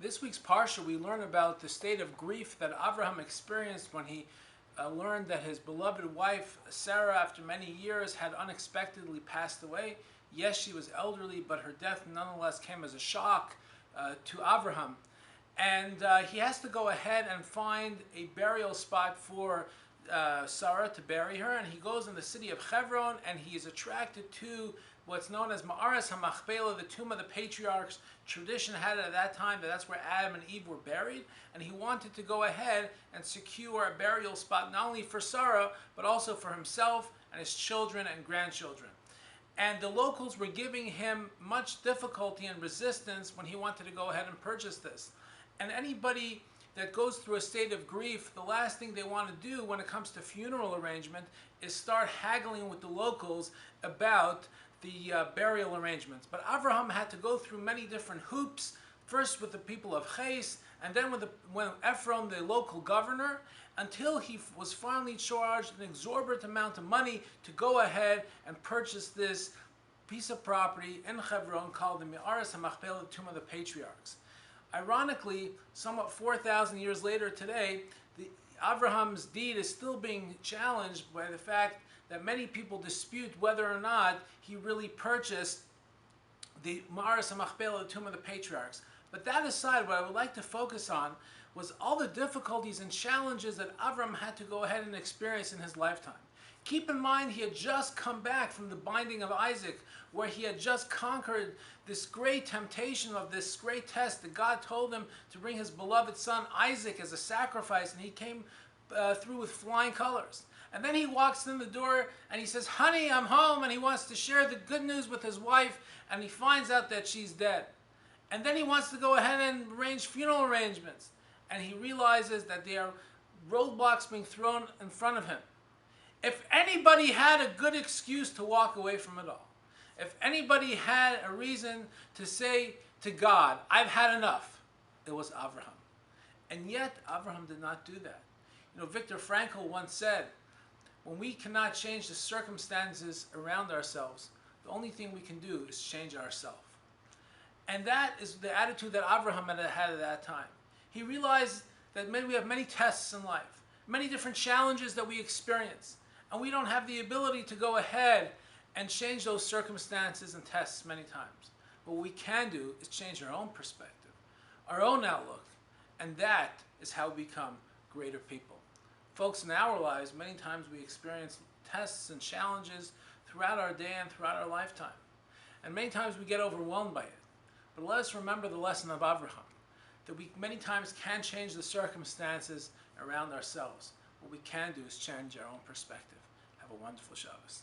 This week's parsha, we learn about the state of grief that Avraham experienced when he learned that his beloved wife, Sarah, after many years, had unexpectedly passed away. Yes, she was elderly, but her death nonetheless came as a shock to Avraham. And he has to go ahead and find a burial spot for Sarah to bury her, and he goes in the city of Hebron, and he is attracted to what's known as Ma'aras HaMachpelah, the tomb of the patriarchs. Tradition had it at that time that that's where Adam and Eve were buried, and he wanted to go ahead and secure a burial spot not only for Sarah, but also for himself and his children and grandchildren. And the locals were giving him much difficulty and resistance when he wanted to go ahead and purchase this. And anybody that goes through a state of grief, the last thing they want to do when it comes to funeral arrangement is start haggling with the locals about the burial arrangements. But Avraham had to go through many different hoops, first with the people of Chayei, and then with Ephraim, the local governor, until he was finally charged an exorbitant amount of money to go ahead and purchase this piece of property in Hebron called the Ma'aras HaMachpelah, the tomb of the patriarchs. Ironically, somewhat 4,000 years later today, Abraham's deed is still being challenged by the fact that many people dispute whether or not he really purchased the Ma'aras HaMachpelah, the tomb of the patriarchs. But that aside, what I would like to focus on was all the difficulties and challenges that Avram had to go ahead and experience in his lifetime. Keep in mind, he had just come back from the binding of Isaac, where he had just conquered this great temptation of this great test that God told him to bring his beloved son Isaac as a sacrifice, and he came through with flying colors. And then he walks in the door and he says, "Honey, I'm home," and he wants to share the good news with his wife, and he finds out that she's dead. And then he wants to go ahead and arrange funeral arrangements, and he realizes that there are roadblocks being thrown in front of him. If anybody had a good excuse to walk away from it all, if anybody had a reason to say to God, "I've had enough," it was Avraham. And yet, Avraham did not do that. You know, Viktor Frankl once said, when we cannot change the circumstances around ourselves, the only thing we can do is change ourselves. And that is the attitude that Avraham had at that time. He realized that we have many tests in life, many different challenges that we experience, and we don't have the ability to go ahead and change those circumstances and tests many times. But what we can do is change our own perspective, our own outlook, and that is how we become greater people. Folks, in our lives, many times we experience tests and challenges throughout our day and throughout our lifetime. And many times we get overwhelmed by it. But let us remember the lesson of Avraham, that we many times can change the circumstances around ourselves. What we can do is change our own perspective. Have a wonderful Shabbos.